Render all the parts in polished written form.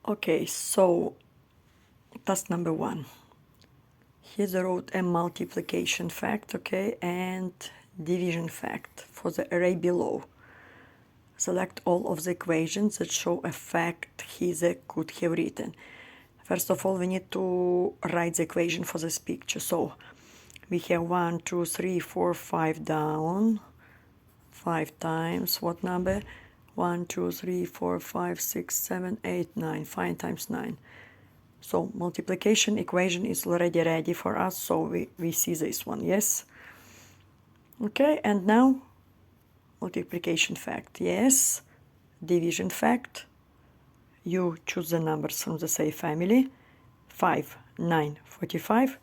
Okay, so task number 1. Here's a wrote a multiplication fact, okay, and division fact for the array below. Select all of the equations that show a fact he could have written. First of all, we need to write the equation for this picture. So we have 1, 2, 3, 4, 5 down. 5 times what number? 1, 2, 3, 4, 5, 6, 7, 8, 9. 5 times 9. So multiplication equation is already ready for us. So we see this one, yes? Okay, and now multiplication fact, yes. Division fact. You choose the numbers from the same family. 5, 9, 45.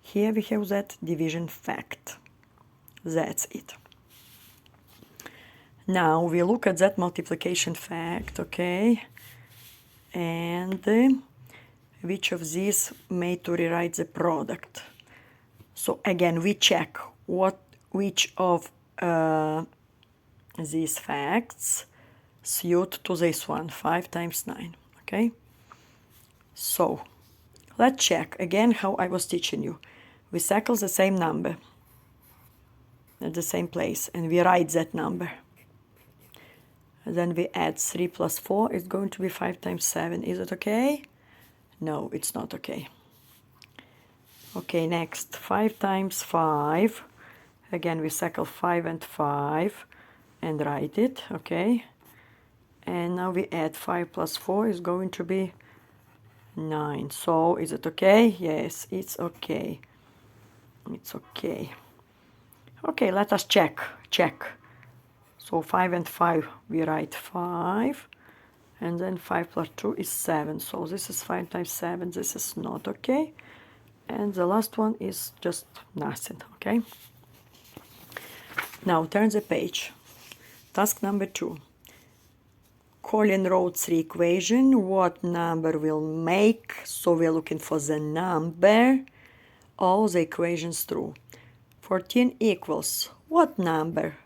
Here we have that division fact. That's it. Now we look at that multiplication fact, okay? And which of these made to rewrite the product. So again, we check which of these facts suit to this one, 5 times 9, okay? So let's check again how I was teaching you. We circle the same number at the same place and we write that number. And then we add 3 plus 4 is going to be 5 times 7. Is it okay? No, it's not okay. Okay, next 5 times 5. Again, we circle 5 and 5 and write it, okay? And now we add 5 plus 4 is going to be 9. So is it okay? Yes, it's okay. It's okay. Okay, let us check. So 5 and 5, we write 5. And then 5 plus 2 is 7. So this is 5 times 7. This is not okay. And the last one is just nothing, okay? Now turn the page. Task number 2. Colin wrote 3 equations. What number will make? So we're looking for the number. All the equations true. 14 equals what number?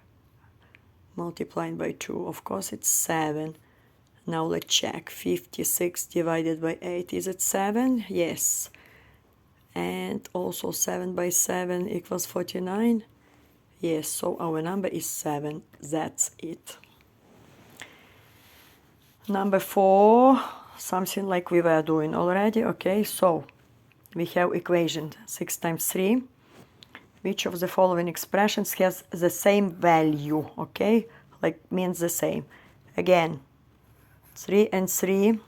Multiplied by 2. Of course, it's 7. Now let's check. 56 divided by 8. Is it 7? Yes. And also 7 by 7 equals 49. Yes, so our number is 7. That's it. Number 4, something like we were doing already. Okay, so we have equation 6 times 3. Which of the following expressions has the same value? Okay, like means the same. Again, 3 and 3,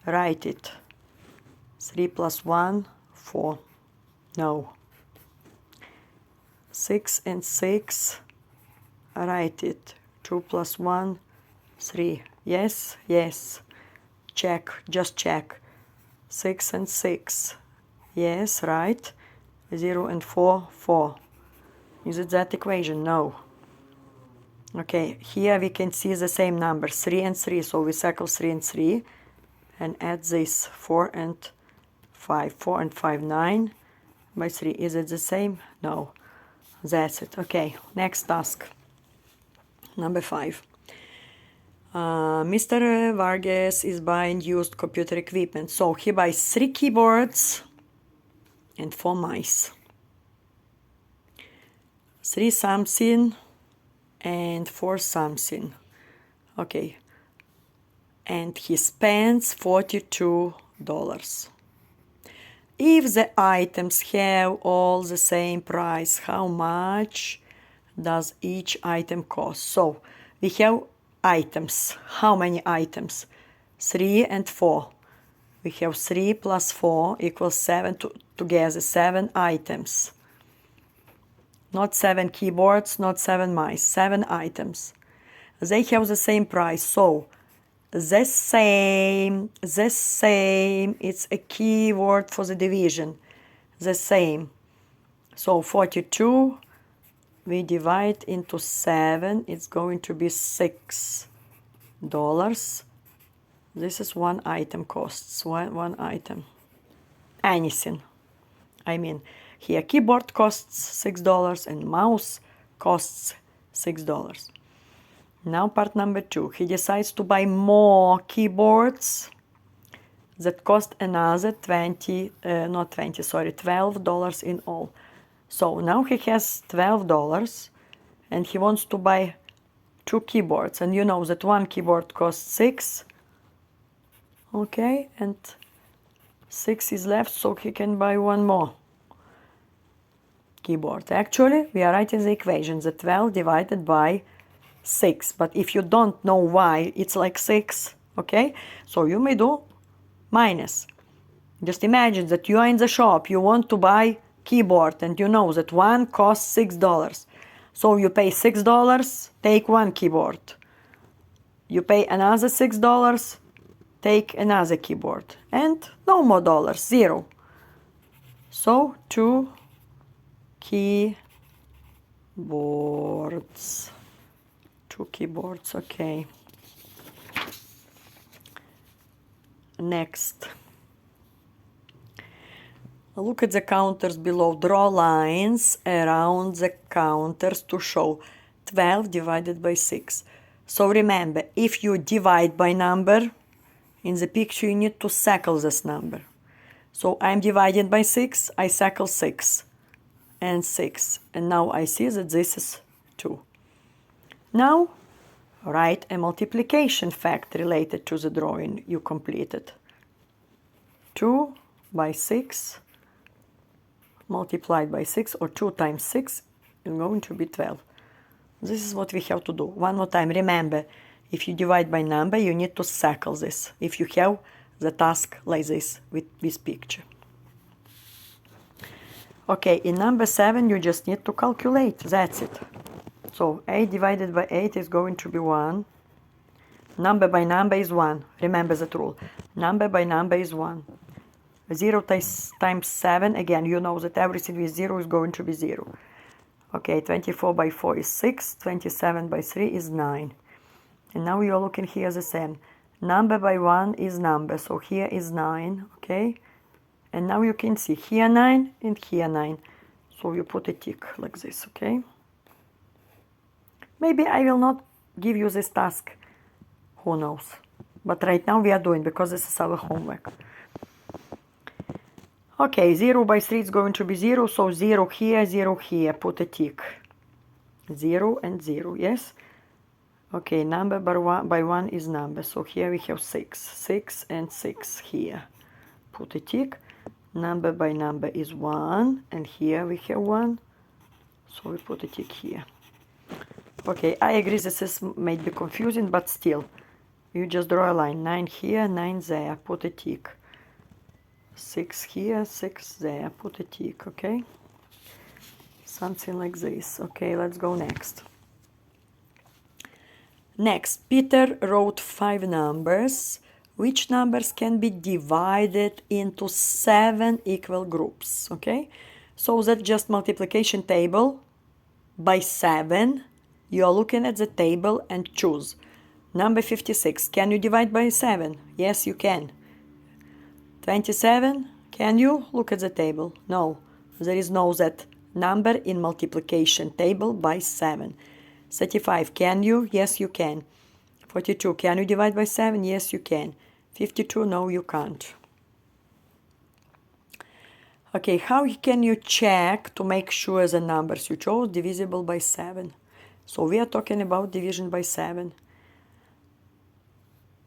write it. 3 plus 1, 4. No. 6 and 6, write it. 2 plus 1, 3. Yes, yes. Check, just check. 6 and 6. Yes, right. 0 and 4, 4. Is it that equation? No. Okay, here we can see the same number, 3 and 3. So we circle 3 and 3 and add this 4 and 5. 4 and 5, 9 by 3. Is it the same? No. That's it. Okay, next task. Number 5. Mr. Vargas is buying used computer equipment. So he buys 3 keyboards and 4 mice. 3 something and 4 something. Okay. And he spends $42. If the items have all the same price, how much does each item cost? So we have items. How many items? 3 and 4. We have 3 plus 4 equals 7 together, 7 items. Not 7 keyboards, not 7 mice, 7 items. They have the same price, so the same, it's a key word for the division, the same. So 42, we divide into 7, it's going to be $6. This is one item costs, one item. Anything. I mean, here keyboard costs $6 and mouse costs $6. Now part number 2. He decides to buy more keyboards that cost another $12 in all. So now he has $12 and he wants to buy 2 keyboards, and you know that one keyboard costs 6, okay, and 6 is left, so he can buy one more keyboard. Actually, we are writing the equation, the 12 divided by 6, but if you don't know why it's like 6, okay, so you may do minus. Just imagine that you are in the shop, you want to buy keyboard, and you know that one costs $6. So you pay $6, take one keyboard. You pay another $6, take another keyboard. And no more dollars, 0. So 2 keyboards. 2 keyboards, okay. Next. Look at the counters below. Draw lines around the counters to show 12 divided by 6. So remember, if you divide by number, in the picture you need to circle this number. So I'm dividing by 6, I circle 6 and 6. And now I see that this is 2. Now, write a multiplication fact related to the drawing you completed. 2 by 6 multiplied by 6, or 2 times 6 is going to be 12. This is what we have to do. One more time, remember, if you divide by number, you need to circle this, if you have the task like this with this picture. Okay, in number 7, you just need to calculate, that's it. So 8 divided by 8 is going to be 1. Number by number is 1. Remember that rule. Number by number is 1. 0 times 7, again, you know that everything with 0 is going to be 0. Okay, 24 by 4 is 6, 27 by 3 is 9. And now you're looking here the same. Number by 1 is number, so here is 9, okay? And now you can see here 9 and here 9. So you put a tick like this, okay? Maybe I will not give you this task, who knows? But right now we are doing, because this is our homework. Okay, 0 by 3 is going to be 0, so 0 here, put a tick. 0 and 0, yes? Okay, number by 1 is number, so here we have 6. 6 and 6 here. Put a tick. Number by number is 1, and here we have 1, so we put a tick here. Okay, I agree this may be confusing, but still, you just draw a line. 9 here, 9 there, put a tick. 6 here, 6 there, put a tick, okay? Something like this. Okay, let's go next. Next, Peter wrote 5 numbers. Which numbers can be divided into 7 equal groups, okay? So that's just multiplication table by 7. You are looking at the table and choose. Number 56, can you divide by 7? Yes, you can. 27, can you? Look at the table. No, there is no that number in multiplication table by 7. 35, can you? Yes, you can. 42, can you divide by 7? Yes, you can. 52, no, you can't. Okay, how can you check to make sure the numbers you chose divisible by 7? So we are talking about division by 7.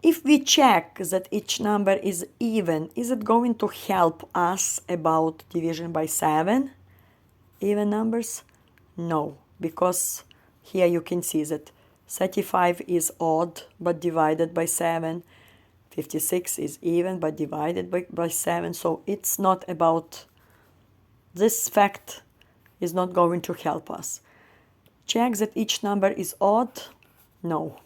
If we check that each number is even, is it going to help us about division by 7? Even numbers? No, because here you can see that 35 is odd but divided by 7. 56 is even but divided by 7. So it's not about, this fact is not going to help us. Check that each number is odd? No.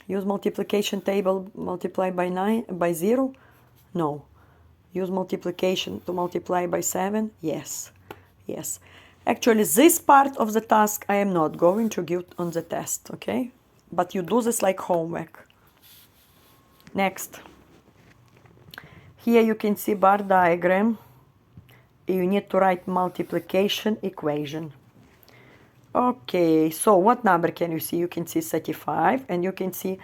Use multiplication table, multiply by 0? No. Use multiplication to multiply by 7? Yes. Yes. Actually, this part of the task I am not going to give on the test, okay? But you do this like homework. Next. Here you can see bar diagram. You need to write multiplication equation. Okay, so what number can you see? You can see 35, and you can see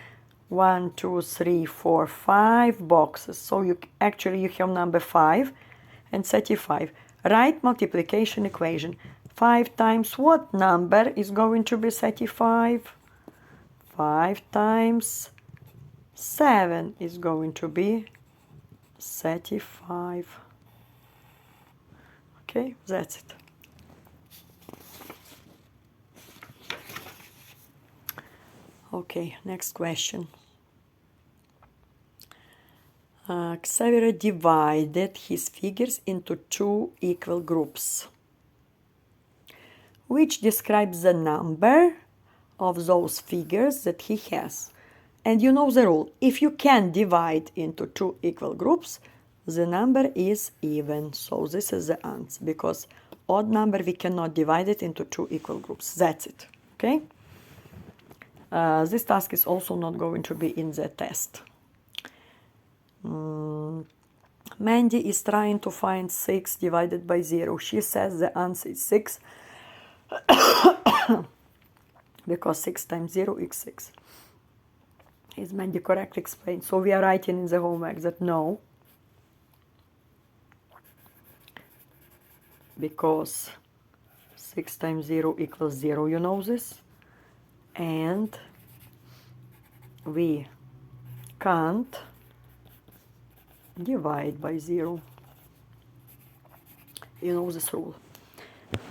1, 2, 3, 4, 5 boxes. So you have number 5 and 35. Write multiplication equation. 5 times what number is going to be 35? 5 times 7 is going to be 35. Okay, that's it. Okay, next question. Xavier divided his figures into 2 equal groups, which describes the number of those figures that he has. And you know the rule. If you can divide into 2 equal groups, the number is even. So this is the answer, because odd number we cannot divide it into 2 equal groups. That's it. Okay? This task is also not going to be in the test. Mandy is trying to find 6 divided by 0. She says the answer is 6 because 6 times 0 is 6. Is Mandy correctly explained? So we are writing in the homework that no, because 6 times 0 equals 0, you know this, and we can't divide by 0. You know this rule.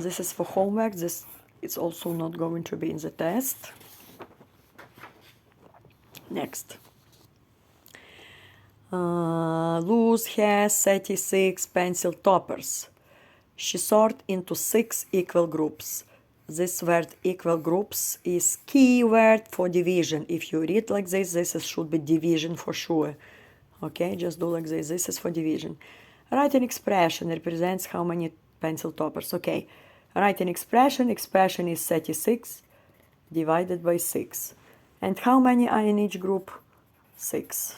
This is for homework. This is also not going to be in the test. Next. Luz has 36 pencil toppers. She sorted into 6 equal groups. This word equal groups is key word for division. If you read like this should be division for sure. Okay, just do like this. This is for division. Write an expression represents how many pencil toppers. Okay, write an expression. Expression is 36 divided by 6. And how many are in each group? 6.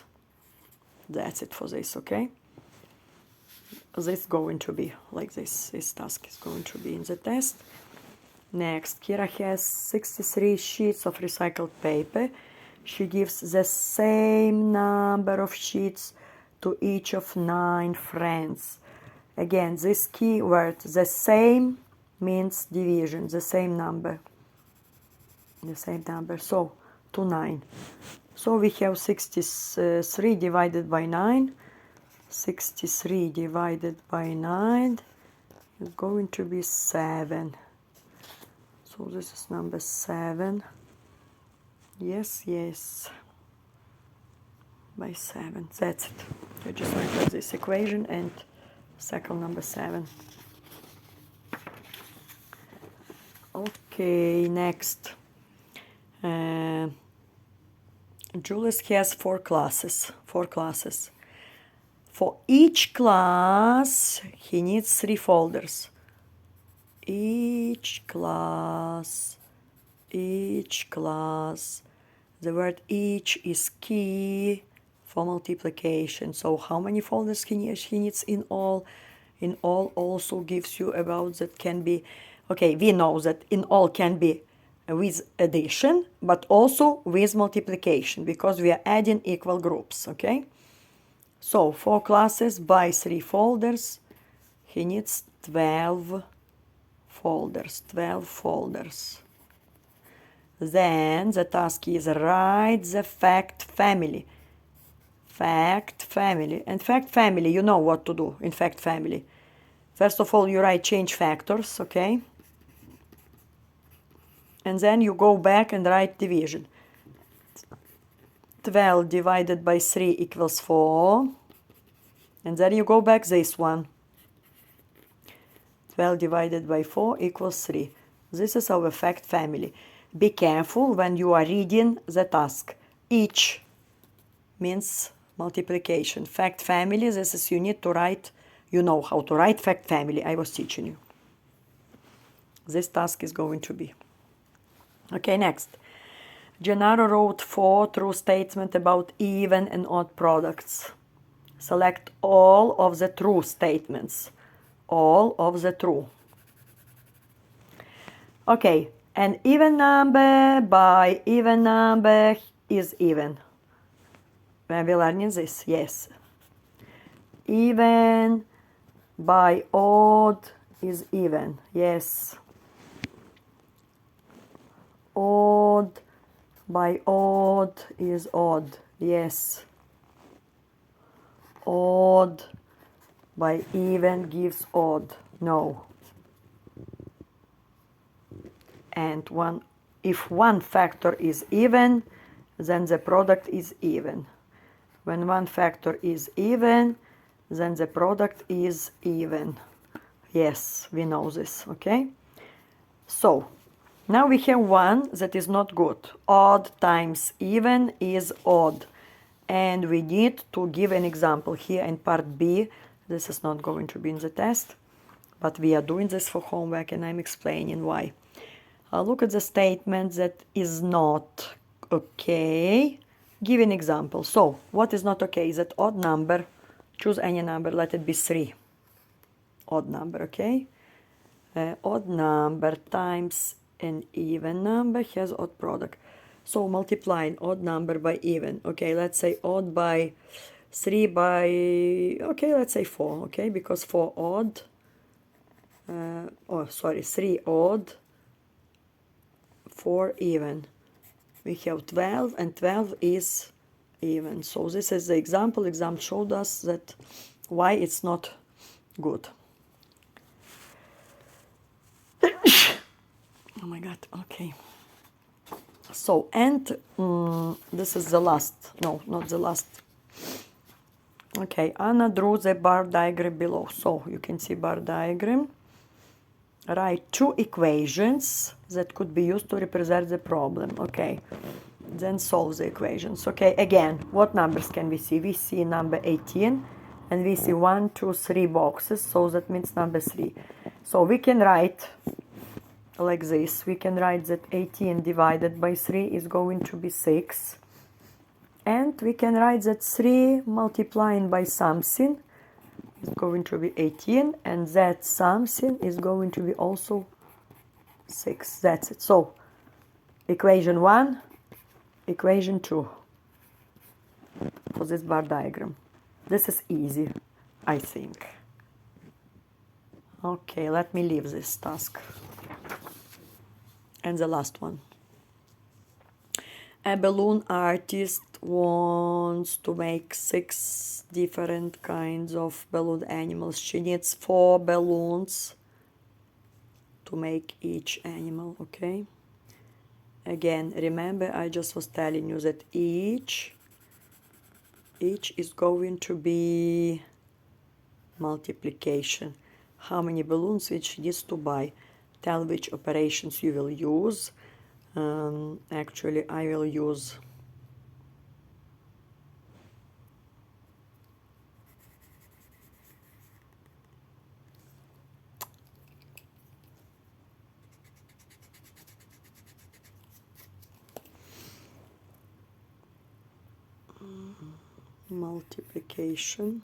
That's it for this, okay? This is going to be like this. This task is going to be in the test. Next, Kira has 63 sheets of recycled paper. She gives the same number of sheets to each of 9 friends. Again, this key word, the same, means division, the same number. The same number, so to 9. So we have 63 divided by 9. 63 divided by 9 is going to be 7. So this is number 7. Yes, yes. By 7. That's it. You just write this equation and circle number 7. Okay, next. Julius has 4 classes. 4 classes. For each class, he needs 3 folders. Each class. The word each is key for multiplication. So how many folders he needs in all? In all also gives you about that can be, okay, we know that in all can be with addition, but also with multiplication, because we are adding equal groups, okay? So 4 classes by 3 folders, he needs 12 folders, 12 folders. Then the task is write the fact family. Fact family. And fact family, you know what to do in fact family. First of all, you write change factors, okay? And then you go back and write division. 12 divided by 3 equals 4. And then you go back this one. 12 divided by 4 equals 3. This is our fact family. Be careful when you are reading the task. Each means multiplication. Fact family, this is you need to write, you know how to write fact family. I was teaching you. This task is going to be. Okay, next. Gennaro wrote 4 true statements about even and odd products. Select all of the true statements. All of the true. Okay, an even number by even number is even. When we learning this, yes. Even by odd is even, yes. Odd by odd is odd, yes. Odd by even gives odd, no. And if one factor is even, then the product is even. When one factor is even, then the product is even. Yes, we know this, okay? So, now we have one that is not good. Odd times even is odd. And we need to give an example here in part B. This is not going to be in the test, but we are doing this for homework and I'm explaining why. Look at the statement that is not okay. Give an example. So, what is not okay is that odd number. Choose any number, let it be 3. Odd number, okay? Odd number times an even number has odd product. So, multiplying odd number by even. Okay, let's say odd by 3 by, okay, let's say 4, okay? Because 4 odd, 3 odd, 4 even. We have 12 and 12 is even. So this is the example. Example showed us that why it's not good. Oh my God, okay. So, and this is the last, no, not the last. Okay, Anna drew the bar diagram below. So you can see bar diagram. Write 2 equations that could be used to represent the problem. Okay, then solve the equations. Okay, again, what numbers can we see? We see number 18 and we see 1, 2, 3 boxes, so that means number 3. So we can write like this. We can write that 18 divided by 3 is going to be 6. And we can write that 3 multiplying by something is going to be 18, and that something is going to be also 6. That's it. So, equation 1, equation 2 for this bar diagram. This is easy, I think. Okay, let me leave this task. And the last one. A balloon artist wants to make 6 different kinds of balloon animals. She needs 4 balloons to make each animal, okay? Again, remember I just was telling you that each is going to be multiplication. How many balloons which she needs to buy. Tell which operations you will use. Actually, I will use multiplication.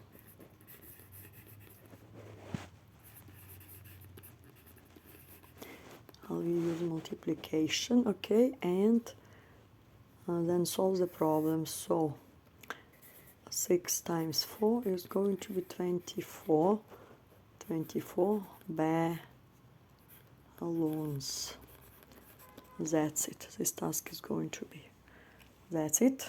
I will use multiplication, okay, and then solve the problem. So 6 times 4 is going to be 24. 24 balloons. That's it. This task is going to be. That's it.